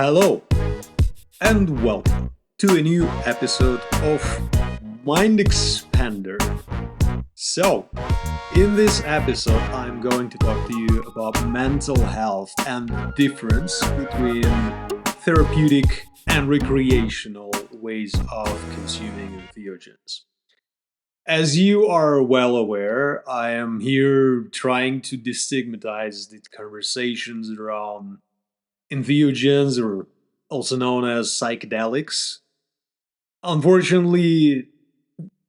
Hello and welcome to a new episode of Mind Expander. So, in this episode, I'm going to talk to you about mental health and the difference between therapeutic and recreational ways of consuming entheogens. As you are well aware, I am here trying to destigmatize the conversations around entheogens, or also known as psychedelics. Unfortunately,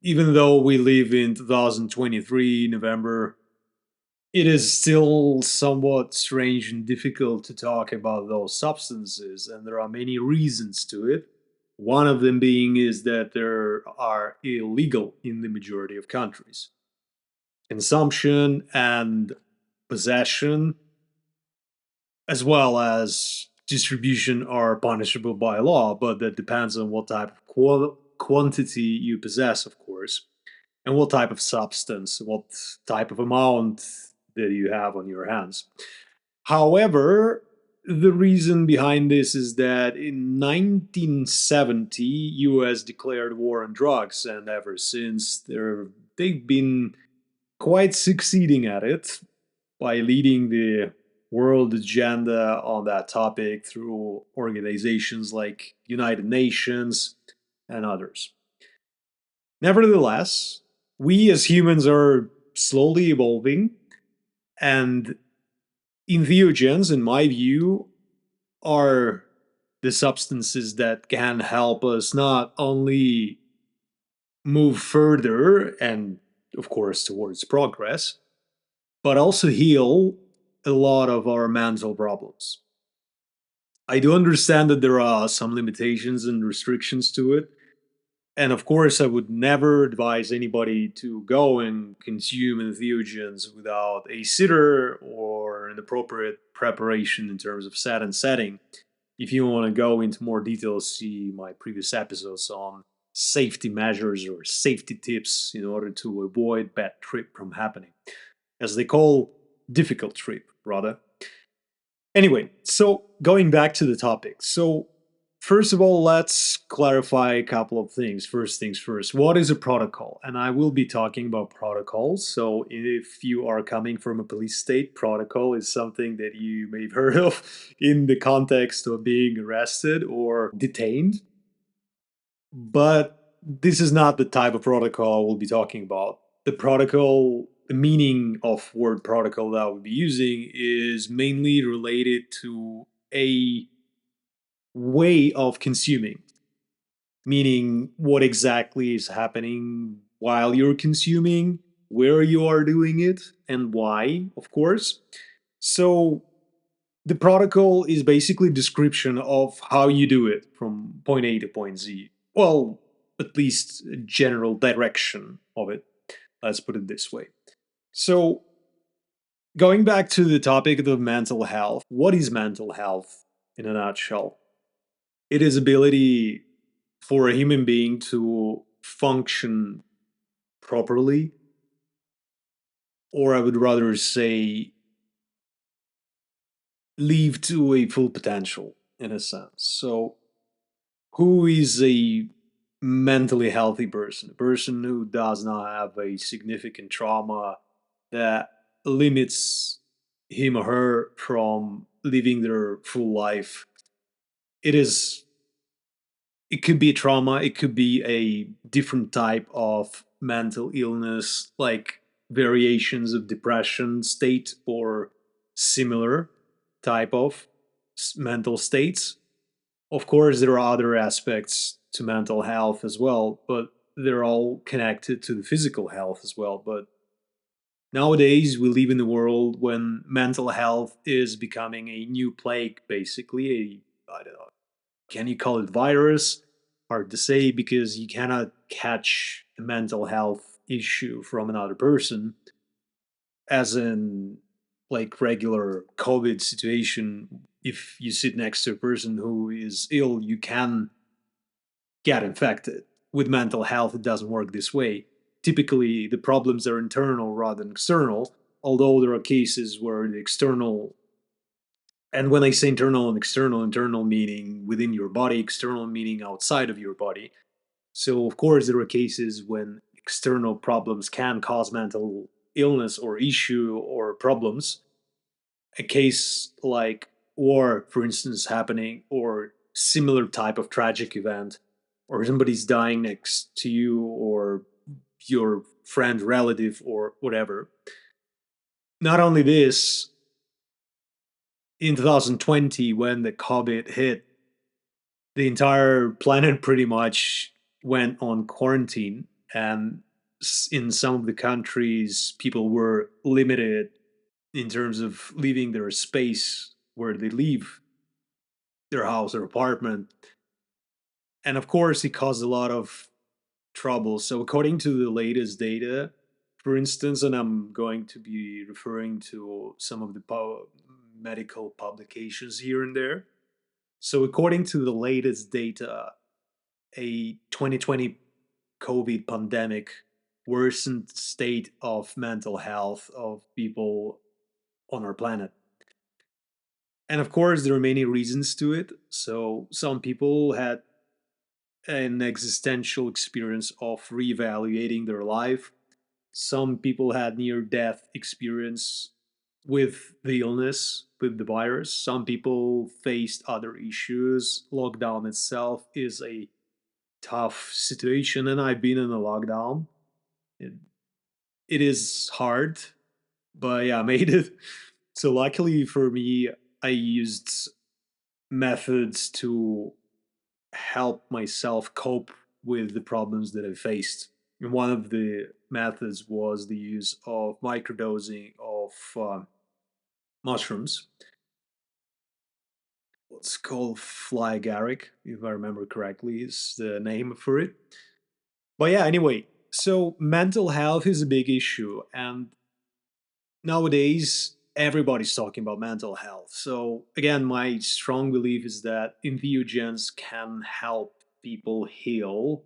even though we live in 2023 November, it is still somewhat strange and difficult to talk about those substances, and there are many reasons to it. One of them being is that they are illegal in the majority of countries. Consumption and possession, as well as distribution, are punishable by law, but that depends on what type of quantity you possess, of course, and what type of substance, what type of amount that you have on your hands. However, the reason behind this is that in 1970, US declared war on drugs, and ever since they've been quite succeeding at it by leading the world agenda on that topic through organizations like United Nations and others. Nevertheless, we as humans are slowly evolving, and entheogens, in my view, are the substances that can help us not only move further and, of course, towards progress, but also heal a lot of our mental problems. I do understand that there are some limitations and restrictions to it. And of course, I would never advise anybody to go and consume entheogens without a sitter or an appropriate preparation in terms of set and setting. If you want to go into more details, see my previous episodes on safety measures or safety tips in order to avoid bad trip from happening, as they call difficult trip, rather. Anyway, so going back to the topic. So, first of all, let's clarify a couple of things. First things first, what is a protocol? And I will be talking about protocols. So, if you are coming from a police state, protocol is something that you may have heard of in the context of being arrested or detained. But this is not the type of protocol we'll be talking about. The meaning of word protocol that I would be using is mainly related to a way of consuming, meaning what exactly is happening while you're consuming, where you are doing it, and why, of course. So the protocol is basically a description of how you do it from point A to point Z. Well, at least a general direction of it. Let's put it this way. So, going back to the topic of mental health, what is mental health in a nutshell? It is ability for a human being to function properly, or I would rather say live to a full potential in a sense. So, who is a mentally healthy person? A person who does not have a significant trauma that limits him or her from living their full life. It is it could be a trauma, it could be a different type of mental illness, like variations of depression state or similar type of mental states. Of course, there are other aspects to mental health as well, but they're all connected to the physical health as well. But nowadays, we live in a world when mental health is becoming a new plague, basically. I don't know, can you call it virus? Hard to say because you cannot catch a mental health issue from another person, as in like regular COVID situation. If you sit next to a person who is ill, you can get infected. With mental health, it doesn't work this way. Typically, the problems are internal rather than external, although there are cases where the external And when I say internal and external, internal meaning within your body, external meaning outside of your body. So, of course, there are cases when external problems can cause mental illness or issue or problems. A case like war, for instance, happening, or similar type of tragic event, or somebody's dying next to you, or your friend, relative, or whatever. Not only this, in 2020, when the COVID hit, the entire planet pretty much went on quarantine, and in some of the countries people were limited in terms of leaving their space where they live, their house or apartment. And of course it caused a lot of trouble. So according to the latest data, for instance, and I'm going to be referring to some of the medical publications here and there. So according to the latest data, a 2020 COVID pandemic worsened state of mental health of people on our planet. And of course, there are many reasons to it. So some people had an existential experience of reevaluating their life. Some people had near death experience with the illness, with the virus. Some people faced other issues. Lockdown itself is a tough situation, and I've been in a lockdown. It, it is hard, but yeah, I made it. So luckily for me, I used methods to help myself cope with the problems that I faced. And one of the methods was the use of microdosing of mushrooms. What's called fly agaric, if I remember correctly, is the name for it. But yeah, anyway, so mental health is a big issue, and nowadays everybody's talking about mental health. So again, my strong belief is that entheogens can help people heal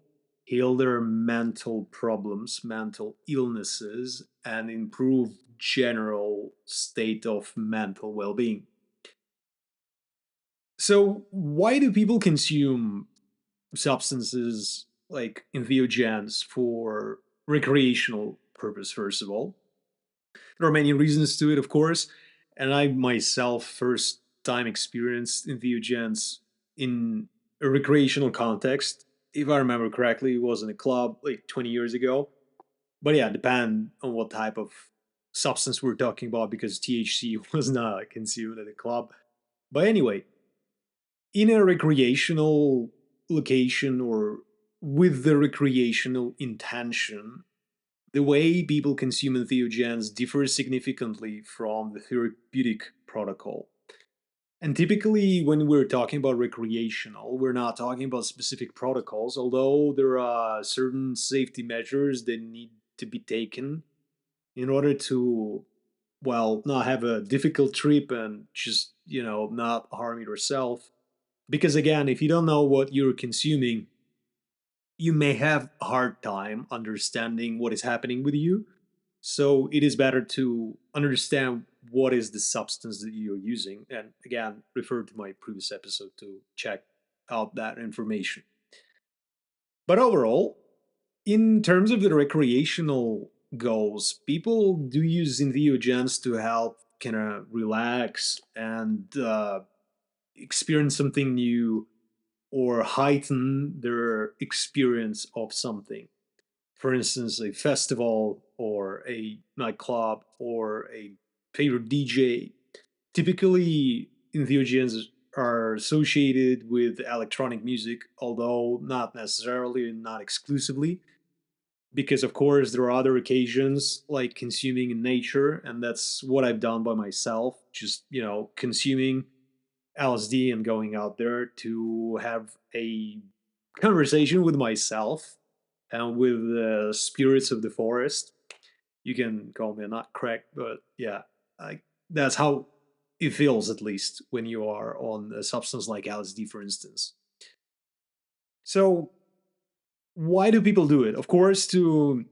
their mental problems, mental illnesses, and improve general state of mental well-being. So why do people consume substances like entheogens for recreational purpose? First of all, there are many reasons to it, of course, and I myself first time experienced entheogens in a recreational context. If I remember correctly, it was in a club like 20 years ago. But yeah, depend on what type of substance we're talking about, because THC was not consumed at a club. But anyway, in a recreational location or with the recreational intention, the way people consume entheogens differs significantly from the therapeutic protocol. And typically, when we're talking about recreational, we're not talking about specific protocols, although there are certain safety measures that need to be taken in order to, well, not have a difficult trip and just, not harm yourself. Because again, if you don't know what you're consuming, you may have a hard time understanding what is happening with you. So it is better to understand what is the substance that you're using. And again, refer to my previous episode to check out that information. But overall, in terms of the recreational goals, people do use entheogens to help kind of relax and experience something new or heighten their experience of something. For instance, a festival or a nightclub or a favorite DJ. Typically, entheogens are associated with electronic music, although not necessarily and not exclusively, because of course there are other occasions like consuming in nature, and that's what I've done by myself, just, consuming LSD and going out there to have a conversation with myself and with the spirits of the forest. You can call me a nut crack, but yeah, I, that's how it feels, at least when you are on a substance like LSD, for instance. So, why do people do it? Of course, to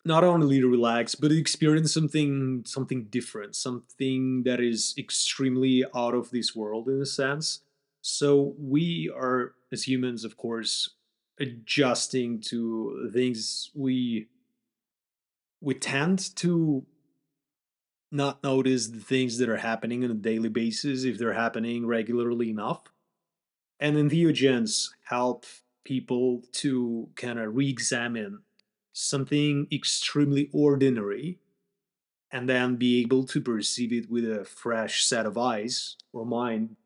not only relax but experience something different, something that is extremely out of this world in a sense. So we are, as humans, of course, adjusting to things. We tend to not notice the things that are happening on a daily basis if they're happening regularly enough. And entheogens help people to kind of re-examine something extremely ordinary and then be able to perceive it with a fresh set of eyes or mind,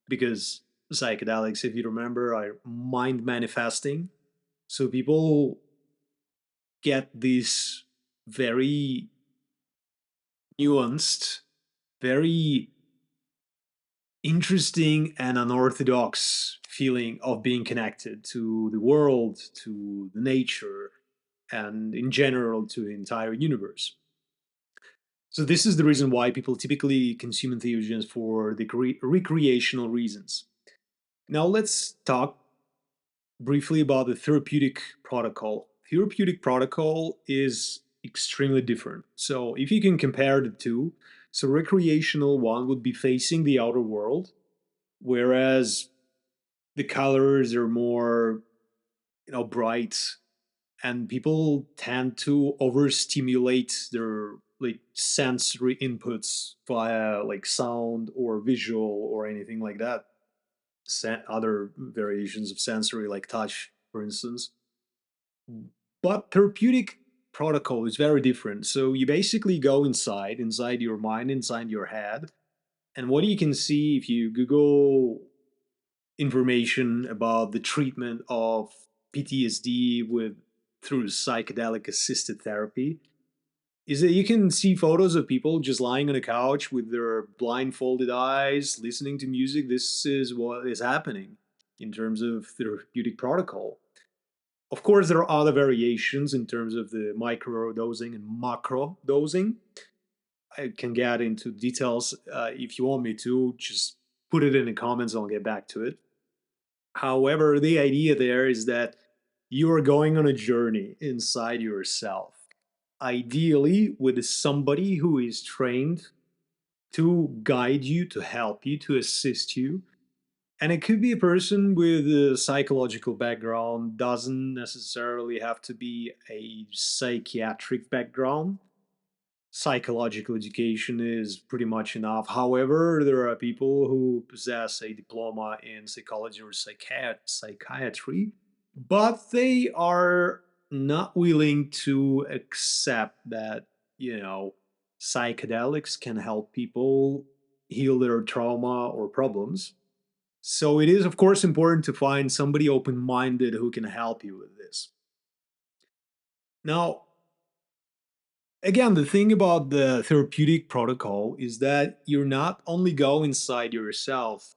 because psychedelics, if you remember, are mind manifesting. So people get this very nuanced, very interesting and unorthodox feeling of being connected to the world, to the nature, and in general to the entire universe. So this is the reason why people typically consume entheogens for the recreational reasons. Now let's talk briefly about the therapeutic protocol. Therapeutic protocol is extremely different. So if you can compare the two, so recreational one would be facing the outer world, whereas the colors are more, bright, and people tend to overstimulate their like sensory inputs via like sound or visual or anything like that. Other variations of sensory like touch, for instance. But therapeutic protocol is very different. So you basically go inside your mind, inside your head, and what you can see if you Google information about the treatment of PTSD with through psychedelic assisted therapy is that you can see photos of people just lying on a couch with their blindfolded eyes, listening to music. This is what is happening in terms of therapeutic protocol. Of course, there are other variations in terms of the micro dosing and macro dosing. I can get into details if you want me to. Just put it in the comments, I'll get back to it. However, the idea there is that you are going on a journey inside yourself, ideally with somebody who is trained to guide you, to help you, to assist you. And it could be a person with a psychological background, doesn't necessarily have to be a psychiatric background. Psychological education is pretty much enough. However, there are people who possess a diploma in psychology or psychiatry, but they are not willing to accept that, you know, psychedelics can help people heal their trauma or problems. So it is, of course, important to find somebody open minded who can help you with this. Now, again, the thing about the therapeutic protocol is that you're not only go inside yourself,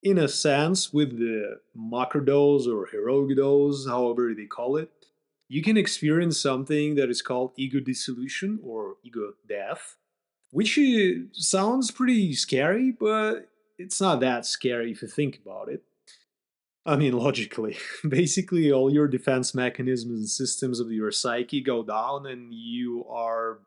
in a sense, with the macrodose or heroic dose, however they call it, you can experience something that is called ego dissolution or ego death, which sounds pretty scary, but it's not that scary if you think about it. I mean, logically, basically, all your defense mechanisms and systems of your psyche go down, and you are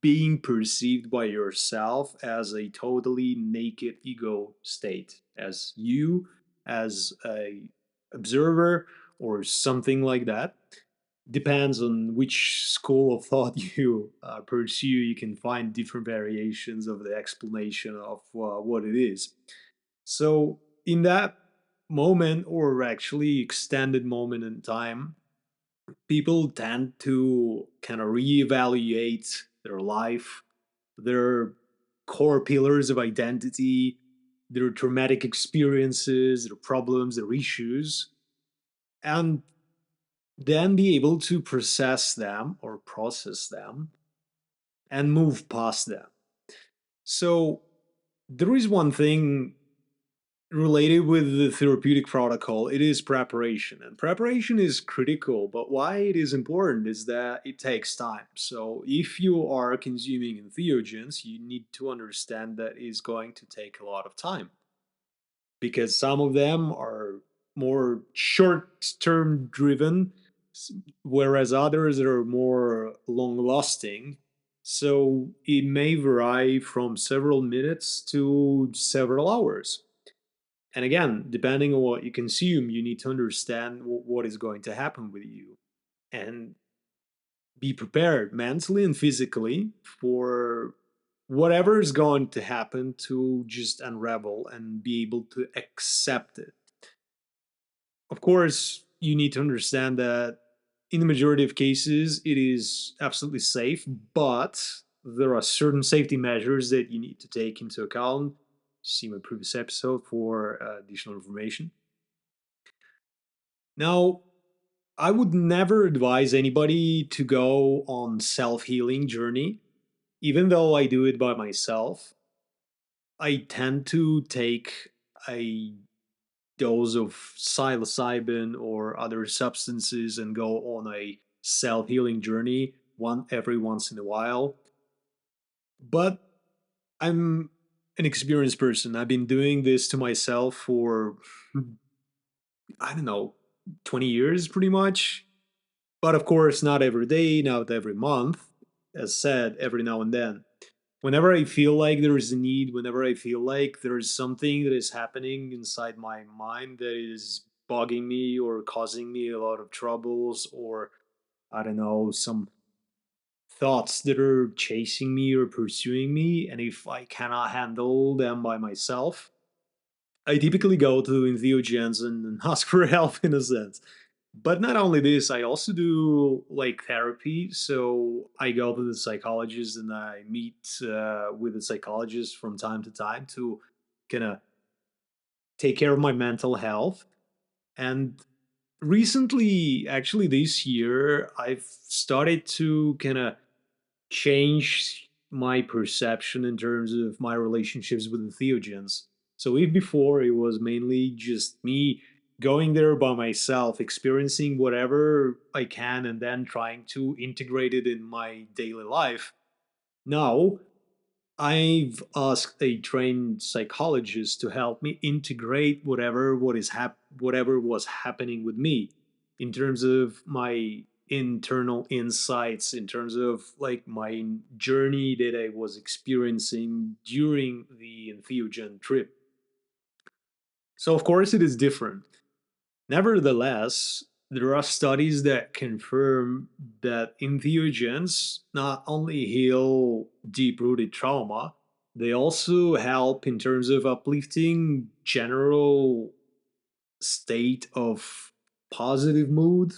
being perceived by yourself as a totally naked ego state, as you, as a observer, or something like that. Depends on which school of thought you pursue. You can find different variations of the explanation of what it is. So, in that moment, or actually extended moment in time, people tend to kind of reevaluate their life, their core pillars of identity, their traumatic experiences, their problems, their issues, and then be able to process them and move past them. So, there is one thing related with the therapeutic protocol. It is preparation, and preparation is critical, but why it is important is that it takes time. So if you are consuming entheogens, you need to understand that it's going to take a lot of time, because some of them are more short term driven, whereas others are more long lasting. So it may vary from several minutes to several hours. And again, depending on what you consume, you need to understand what is going to happen with you and be prepared mentally and physically for whatever is going to happen to just unravel and be able to accept it. Of course, you need to understand that in the majority of cases, it is absolutely safe, but there are certain safety measures that you need to take into account. See my previous episode for additional information. Now, I would never advise anybody to go on self-healing journey, even though I do it by myself. I tend to take a dose of psilocybin or other substances and go on a self-healing journey every once in a while. But I'm an experienced person. I've been doing this to myself for I don't know, 20 years pretty much. But of course, not every day, not every month. As said, every now and then. Whenever I feel like there is a need, whenever I feel like there is something that is happening inside my mind that is bugging me or causing me a lot of troubles, or I don't know, some thoughts that are chasing me or pursuing me, and if I cannot handle them by myself, I typically go to entheogens and ask for help in a sense. But not only this, I also do like therapy. So I go to the psychologist and I meet with the psychologist from time to time to kind of take care of my mental health. And recently, actually this year, I've started to kind of change my perception in terms of my relationships with the theogens. So if before it was mainly just me going there by myself, experiencing whatever I can, and then trying to integrate it in my daily life, now I've asked a trained psychologist to help me integrate whatever was happening with me in terms of my internal insights, in terms of like my journey that I was experiencing during the entheogen trip. So of course it is different. Nevertheless, there are studies that confirm that entheogens not only heal deep rooted trauma, they also help in terms of uplifting general state of positive mood,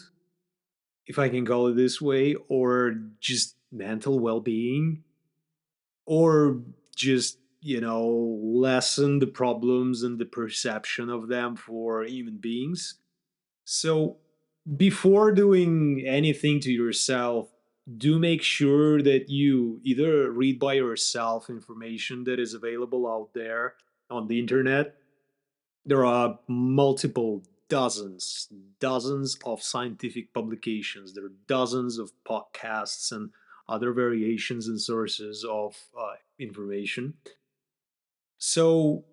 if I can call it this way, or just mental well being, or just, lessen the problems and the perception of them for human beings. So, before doing anything to yourself, do make sure that you either read by yourself information that is available out there on the internet. There are multiple dozens of scientific publications. There are dozens of podcasts and other variations and sources of information. So,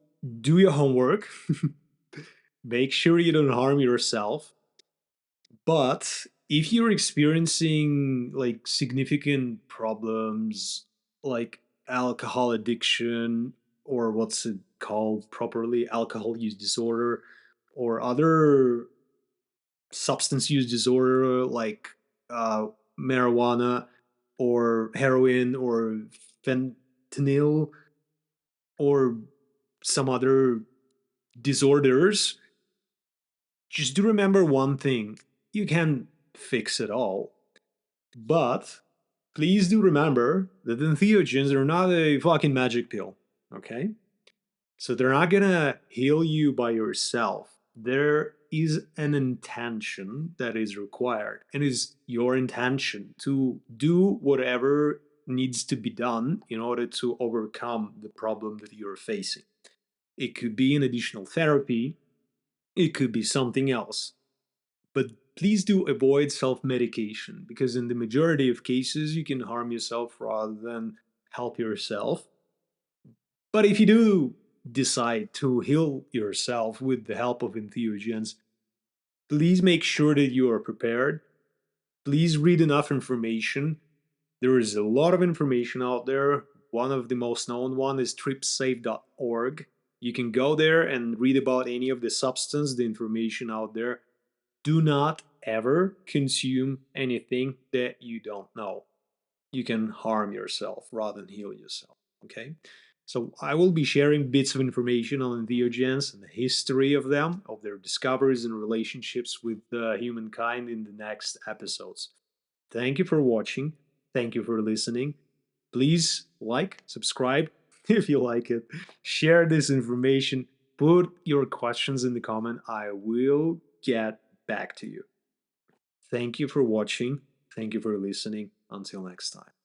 do your homework. Make sure you don't harm yourself. But if you're experiencing like significant problems like alcohol addiction, or what's it called properly, alcohol use disorder, or other substance use disorder like uh, marijuana or heroin or fentanyl or some other disorders, just do remember one thing: you can fix it all. But please do remember that the entheogens are not a fucking magic pill, okay? So they're not gonna heal you by yourself. There is an intention that is required, and it is your intention to do whatever needs to be done in order to overcome the problem that you're facing. It could be an additional therapy, it could be something else. But please do avoid self medication, because in the majority of cases, you can harm yourself rather than help yourself. But if you do decide to heal yourself with the help of entheogens, please make sure that you are prepared. Please read enough information. There is a lot of information out there. One of the most known one is tripsafe.org. You can go there and read about any of the substance, the information out there. Do not ever consume anything that you don't know. You can harm yourself rather than heal yourself. Okay? So I will be sharing bits of information on entheogens and the history of them, of their discoveries and relationships with humankind in the next episodes. Thank you for watching. Thank you for listening. Please like, subscribe if you like it. Share this information. Put your questions in the comment. I will get back to you. Thank you for watching. Thank you for listening. Until next time.